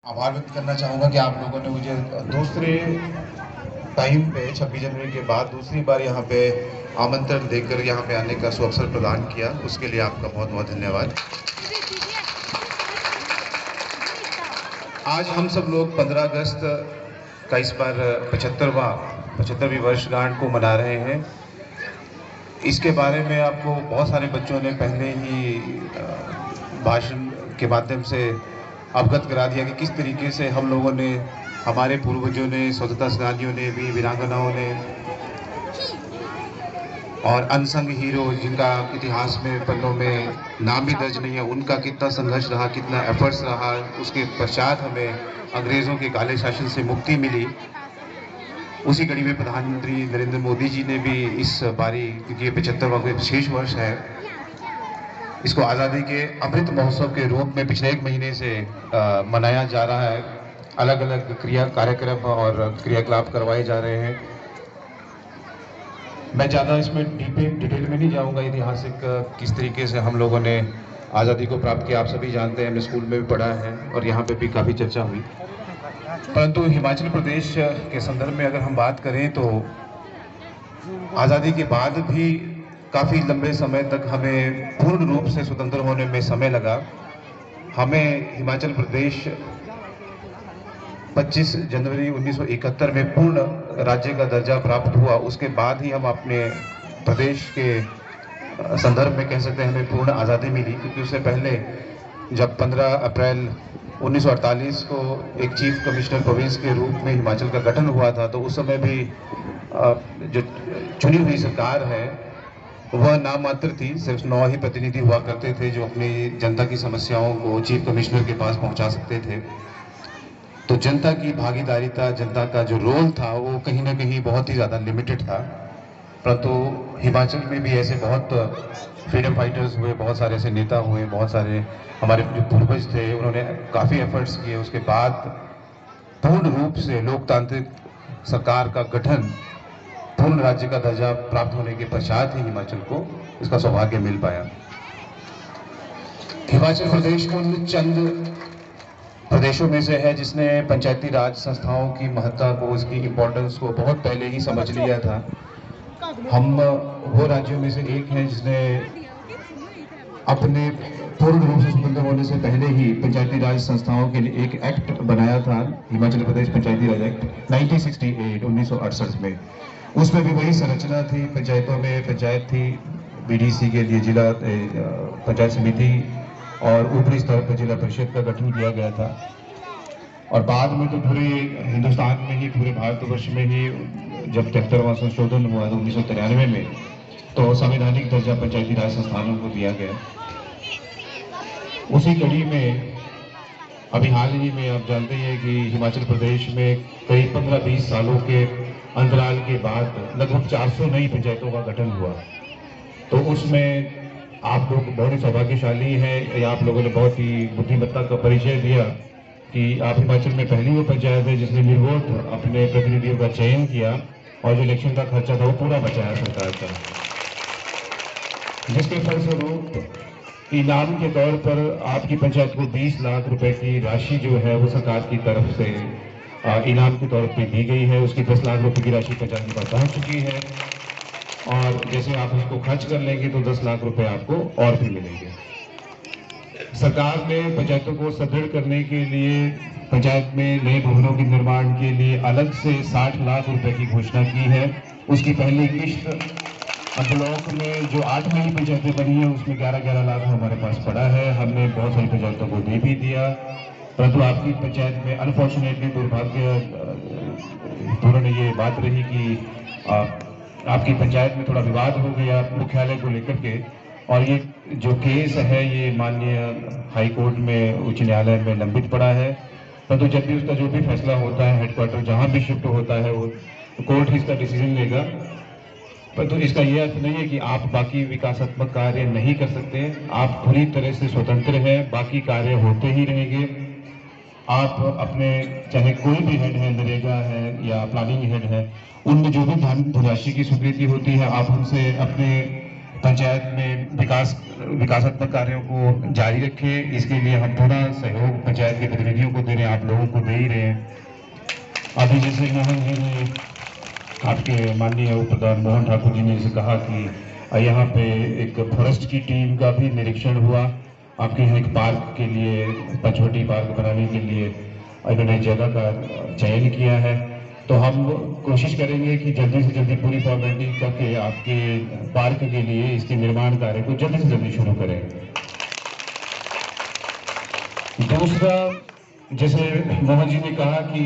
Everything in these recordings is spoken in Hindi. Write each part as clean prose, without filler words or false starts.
आभार व्यक्त करना चाहूँगा कि आप लोगों ने मुझे दूसरे टाइम पे 26 जनवरी के बाद दूसरी बार यहाँ पे आमंत्रण देकर यहाँ पे आने का सुअवसर प्रदान किया, उसके लिए आपका बहुत बहुत धन्यवाद। आज हम सब लोग 15 अगस्त का इस बार 75वीं वर्षगांठ को मना रहे हैं। इसके बारे में आपको बहुत सारे बच्चों ने पहले ही भाषण के माध्यम से अवगत करा दिया कि किस तरीके से हम लोगों ने, हमारे पूर्वजों ने, स्वतंत्रता सेनानियों ने भी, वीरांगनाओं ने और अनसंग हीरो जिनका इतिहास में पन्नों में नाम भी दर्ज नहीं है, उनका कितना संघर्ष रहा, कितना एफर्ट्स रहा। उसके पश्चात हमें अंग्रेज़ों के काले शासन से मुक्ति मिली। उसी कड़ी में प्रधानमंत्री नरेंद्र मोदी जी ने भी इस बारी, क्योंकि ये 75वां कोई विशेष वर्ष है, इसको आज़ादी के अमृत महोत्सव के रूप में पिछले 1 महीने से मनाया जा रहा है। अलग अलग कार्यक्रम और क्रियाकलाप करवाए जा रहे हैं। मैं ज़्यादा इसमें डिटेल में नहीं जाऊंगा। ऐतिहासिक किस तरीके से हम लोगों ने आज़ादी को प्राप्त किया आप सभी जानते हैं, हमने स्कूल में भी पढ़ा है और यहाँ पे भी काफ़ी चर्चा हुई। परंतु हिमाचल प्रदेश के संदर्भ में अगर हम बात करें तो आज़ादी के बाद भी काफ़ी लंबे समय तक हमें पूर्ण रूप से स्वतंत्र होने में समय लगा। हमें हिमाचल प्रदेश 25 जनवरी 1971 में पूर्ण राज्य का दर्जा प्राप्त हुआ। उसके बाद ही हम अपने प्रदेश के संदर्भ में कह सकते हैं हमें पूर्ण आज़ादी मिली, क्योंकि उससे पहले जब 15 अप्रैल 1948 को एक चीफ कमिश्नर प्रोविंस के रूप में हिमाचल का गठन हुआ था, तो उस समय भी जो चुनी हुई सरकार है वह नाम मात्र थी। सिर्फ 9 ही प्रतिनिधि हुआ करते थे जो अपनी जनता की समस्याओं को चीफ कमिश्नर के पास पहुंचा सकते थे। तो जनता की भागीदारिता, जनता का जो रोल था वो कहीं ना कहीं बहुत ही ज़्यादा लिमिटेड था। परंतु हिमाचल में भी ऐसे बहुत फ्रीडम फाइटर्स हुए, बहुत सारे ऐसे नेता हुए, बहुत सारे हमारे जो पूर्वज थे, उन्होंने काफ़ी एफर्ट्स किए। उसके बाद पूर्ण रूप से लोकतांत्रिक सरकार का गठन, पूर्ण राज्य का दर्जा प्राप्त होने के पश्चात ही हिमाचल को इसका सौभाग्य मिल पाया। हिमाचल प्रदेश उन चंद प्रदेशों में से है जिसने पंचायती राज संस्थाओं की महत्ता को, उसकी इम्पोर्टेंस को बहुत पहले ही समझ लिया था। हम वो राज्यों में से एक हैं जिसने अपने पूर्ण रूप से स्वतंत्र होने से पहले ही पंचायती राज संस्थाओं के लिए एक एक्ट बनाया था, हिमाचल प्रदेश पंचायती राज एक्ट 1968 में। उसमें भी वही संरचना थी, पंचायतों में पंचायत थी, बीडीसी के लिए जिला पंचायत समिति और ऊपरी स्तर पर जिला परिषद का गठन किया गया था। और बाद में तो पूरे हिंदुस्तान में ही, पूरे भारतवर्ष में ही जब 73वां संशोधन हुआ था 1993 में, तो संवैधानिक दर्जा पंचायती राज संस्थानों को दिया गया। उसी कड़ी में अभी हाल ही में आप जानते हैं कि हिमाचल प्रदेश में करीब 15-20 सालों के अंतराल के बाद लगभग 400 नई पंचायतों का गठन हुआ। तो उसमें आप लोग बहुत ही सौभाग्यशाली हैं, या आप लोगों ने बहुत ही बुद्धिमत्ता का परिचय दिया कि आप हिमाचल में पहली वो पंचायत है जिसने निर्वोट अपने प्रतिनिधियों का चयन किया और जो इलेक्शन का खर्चा था वो पूरा बचाया सरकार का, जिसके फलस्वरूप इनाम के तौर पर आपकी पंचायत को 20 लाख रुपए की राशि जो है वो सरकार की तरफ से इनाम के तौर पे दी गई है। उसकी 10 लाख रुपए की राशि पंचायत के पास पहुंच चुकी है और जैसे आप उसको खर्च कर लेंगे तो 10 लाख रुपए आपको और भी मिलेंगे। सरकार ने पंचायतों को सुदृढ़ करने के लिए पंचायत में नए भवनों के निर्माण के लिए अलग से 60 लाख रुपए की घोषणा की है। उसकी पहली किश्त ब्लॉक में जो 8 नई पंचायतें बनी है उसमें 11-11 लाख हमारे पास पड़ा है। हमने बहुत सारी पंचायतों को दे भी दिया, परंतु आपकी पंचायत में अनफॉर्चुनेटली दुर्भाग्यपूर्ण ये बात रही कि आपकी पंचायत में थोड़ा विवाद हो गया मुख्यालय को लेकर के, और ये जो केस है ये माननीय हाई कोर्ट में, उच्च न्यायालय में लंबित पड़ा है। परंतु जब भी उसका जो भी फैसला होता है, हेडक्वार्टर जहाँ भी शिफ्ट होता है, वो कोर्ट ही इसका डिसीजन लेगा। परंतु इसका ये अर्थ नहीं है कि आप बाकी विकासात्मक कार्य नहीं कर सकते। आप पूरी तरह से स्वतंत्र हैं, बाकी कार्य होते ही रहेंगे। आप अपने, चाहे कोई भी हेड है, नरेगा है या प्लानिंग हेड है, उनमें जो भी धनराशि की स्वीकृति होती है आप उनसे अपने पंचायत में विकासात्मक कार्यों को जारी रखें। इसके लिए हम पूरा सहयोग पंचायत के प्रतिनिधियों को दे रहे हैं, आप लोगों को दे ही रहे हैं। अभी जैसे मोहन जी ने, आपके माननीय उप प्रधान मोहन ठाकुर जी ने जैसे कहा कि यहाँ पे एक फॉरेस्ट की टीम का भी निरीक्षण हुआ। आपके यहाँ एक पार्क के लिए, पंचवटी पार्क बनाने के लिए इन्होंने जगह का चयन किया है। तो हम कोशिश करेंगे कि जल्दी से जल्दी पूरी फॉर्मेलिटी करके आपके पार्क के लिए इसके निर्माण कार्य को जल्दी से जल्दी शुरू करें। दूसरा, जैसे मोहन जी ने कहा कि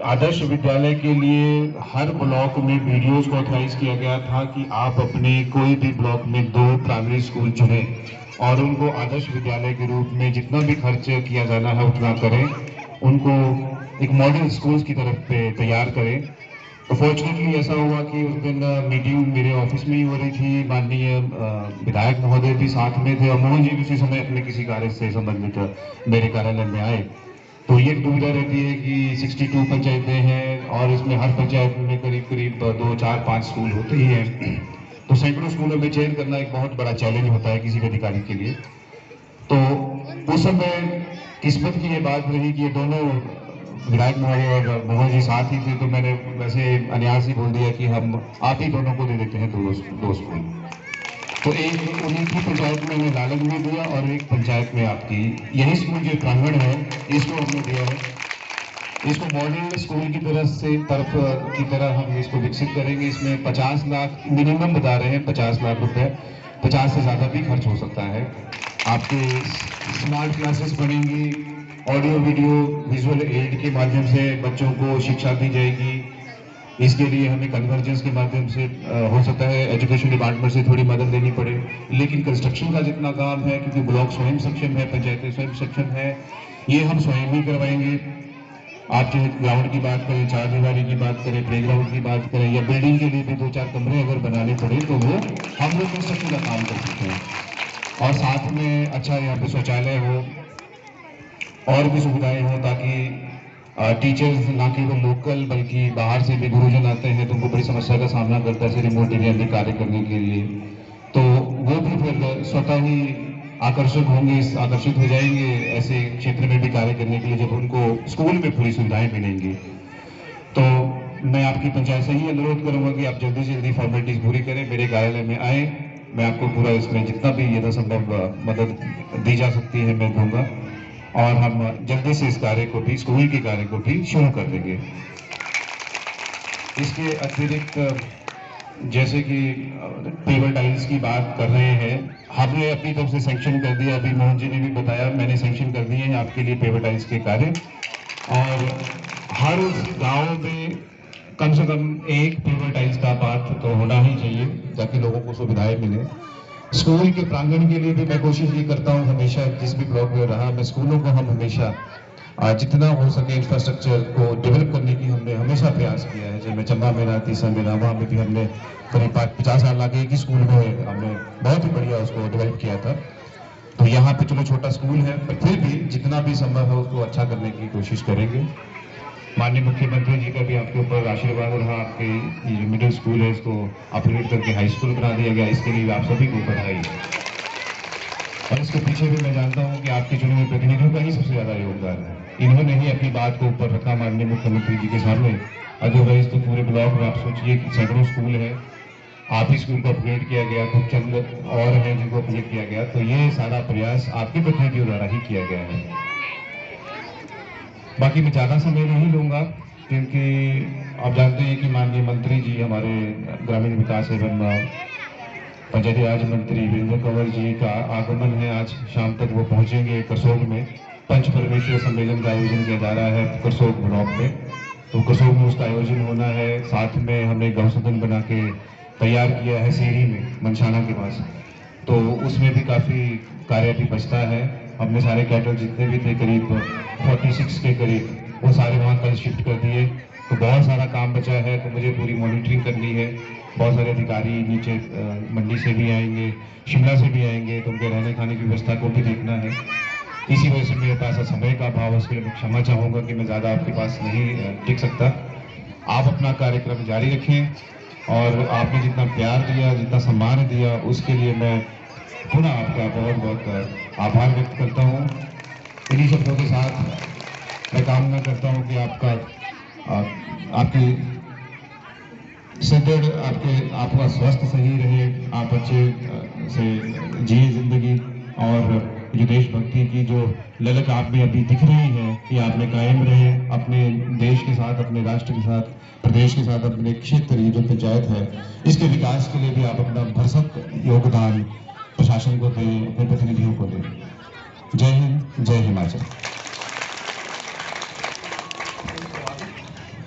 आदर्श विद्यालय के लिए हर ब्लॉक में वीडियोस को ऑथराइज किया गया था कि आप अपने कोई भी ब्लॉक में 2 प्राइमरी स्कूल चुनें और उनको आदर्श विद्यालय के रूप में जितना भी खर्च किया जाना है उतना करें, उनको एक मॉडल स्कूल्स की तरफ पे तैयार करें। तो फॉर्चुनेटली ऐसा हुआ कि उस दिन मीटिंग मेरे ऑफिस में ही हो रही थी, माननीय विधायक महोदय भी साथ में थे और मोहन जी उसी समय अपने किसी कार्य से संबंधित मेरे कार्यालय में आए। तो ये दुविधा रहती है कि 62 पंचायतें हैं और इसमें हर पंचायत में करीब करीब 2, 4, 5 स्कूल होते ही हैं। तो सैकड़ों स्कूलों में चयन करना एक बहुत बड़ा चैलेंज होता है किसी भी अधिकारी के लिए। तो उस समय किस्मत की ये बात रही कि ये दोनों विधायक महोदय और मोहन जी साथ ही थे, तो मैंने वैसे अनायास ही बोल दिया कि हम आप ही दोनों को दे देते हैं 2 स्कूल। तो एक उन्हीं की पंचायत में हमें लालग में दिया और एक पंचायत में आपकी यही स्कूल जो प्रांगण है इसको हमने दिया है। इसको मॉडल स्कूल की तरह हम इसको विकसित करेंगे। इसमें 50 लाख मिनिमम बता रहे हैं, 50 लाख रुपए, 50 से ज़्यादा भी खर्च हो सकता है। आपके स्मार्ट क्लासेस बनेंगी, ऑडियो वीडियो विजुअल एड के माध्यम से बच्चों को शिक्षा दी जाएगी। इसके लिए हमें कन्वर्जेंस के माध्यम से हो सकता है एजुकेशन डिपार्टमेंट से थोड़ी मदद लेनी पड़े, लेकिन कंस्ट्रक्शन का जितना काम है, क्योंकि ब्लॉक स्वयं सक्षम है, पंचायतें स्वयं सक्षम है, ये हम स्वयं ही करवाएंगे। आप चाहे ग्राउंड की बात करें, 4 दीवारी की बात करें, प्लेग्राउंड की बात करें या बिल्डिंग के लिए भी 2-4 कमरे अगर बनाने पड़े तो वो हम लोग कंस्ट्रक्शन का काम कर सकते हैं। और साथ में अच्छा यहाँ पे शौचालय हो और भी सुविधाएं हो, ताकि टीचर्स ना केवल लोकल बल्कि बाहर से भी गुरुजन आते हैं तो उनको बड़ी समस्या का सामना करता है रिमोट एरिया में कार्य करने के लिए। तो वो भी फिर स्वतः ही आकर्षित हो जाएंगे ऐसे क्षेत्र में भी कार्य करने के लिए जब उनको स्कूल में पूरी सुविधाएं मिलेंगी। तो मैं आपकी पंचायत से ही अनुरोध करूंगा कि आप जल्दी से जल्दी फॉर्मेलिटीज पूरी करें, मेरे कार्यालय में आए, मैं आपको पूरा इसमें जितना भी यथासंभव मदद दी जा सकती है मैं दूंगा और हम जल्दी से इस कार्य को भी, स्कूल के कार्य को भी शुरू कर देंगे। इसके अतिरिक्त जैसे कि पेवर टाइल्स की बात कर रहे हैं, हमने अपनी तरफ से सैंक्शन कर दिया, अभी मोहन जी ने भी बताया, मैंने सैंक्शन कर दिए हैं आपके लिए पेवर टाइल्स के कार्य। और हर गांव में कम से कम एक पेवर टाइल्स का पार्क तो होना ही चाहिए ताकि लोगों को सुविधाएं मिले। स्कूल के प्रांगण के लिए भी मैं कोशिश ये करता हूँ हमेशा, जिस भी ब्लॉक में रहा मैं, स्कूलों को हम हमेशा जितना हो सके इंफ्रास्ट्रक्चर को डेवलप करने की हमने हमेशा प्रयास किया है। जब मैं चंबा में रहा, तीसरा में रहा, वहाँ में भी हमने करीब 50 साल आगे एक ही स्कूल में हमने बहुत ही बढ़िया उसको डेवलप किया था। तो यहाँ पे चलो छोटा स्कूल है, पर फिर भी जितना भी संभव है उसको अच्छा करने की कोशिश करेंगे। माननीय मुख्यमंत्री जी का भी आपके ऊपर आशीर्वाद रहा, आपके ये जो मिडिल स्कूल है इसको अपग्रेड करके हाई स्कूल बना दिया गया, इसके लिए आप सभी को बधाई। और इसके पीछे भी मैं जानता हूँ कि आपके चुने हुए प्रतिनिधियों का ही सबसे ज्यादा योगदान है। इन्होंने ही अपनी बात को ऊपर रखा माननीय मुख्यमंत्री जी के सामने। अदरवाइज तो पूरे ब्लॉक में आप सोचिए कि सैकड़ों स्कूल है, आप ही स्कूल को अपग्रेड किया गया, कुछ चंद और हैं जिनको अपग्रेड किया गया, तो ये सारा प्रयास आपके प्रतिनिधियों द्वारा ही किया गया है। बाकी मैं ज़्यादा समय नहीं लूँगा क्योंकि आप जानते हैं कि माननीय मंत्री जी हमारे ग्रामीण विकास एवं पंचायती राज मंत्री वीरेंद्र कंवर जी का आगमन है। आज शाम तक वो पहुंचेंगे करसोग में, पंच परमेश्वर सम्मेलन का आयोजन किया जा रहा है करसोग ब्लॉक में, तो करसोग में उसका आयोजन होना है। साथ में हमने गौ सदन बना के तैयार किया है सीरी में मनशाना के पास, तो उसमें भी काफ़ी कार्य भी बचता है। हमने सारे कैटल जितने भी थे करीब 46 के करीब, वो सारे वहाँ कल शिफ्ट कर दिए, तो बहुत सारा काम बचा है। तो मुझे पूरी मॉनिटरिंग करनी है, बहुत सारे अधिकारी नीचे मंडी से भी आएंगे, शिमला से भी आएंगे, तो उनके रहने खाने की व्यवस्था को भी देखना है। इसी वजह से मेरे पास समय का अभाव, उसके लिए मैं क्षमा चाहूँगा कि मैं ज़्यादा आपके पास नहीं टिक सकता। आप अपना कार्यक्रम जारी रखें और आपने जितना प्यार दिया, जितना सम्मान दिया, उसके लिए मैं पुनः आपका बहुत बहुत आभार व्यक्त करता हूँ। इन्हीं शब्दों के साथ मैं कामना करता हूँ कि आपकी सुदृढ़, आपका स्वास्थ्य सही रहे, आप अच्छे से जिए जिंदगी, और जो देशभक्ति की जो ललक आप में अभी दिख रही है, ये आप में कायम रहे। अपने देश के साथ, अपने राष्ट्र के साथ, प्रदेश के साथ, अपने क्षेत्र, ये जो पंचायत है, इसके विकास के लिए भी आप अपना भरसक योगदान प्रशासन को दें, अपने प्रतिनिधियों को दें। जय हिंद, जय हिमाचल।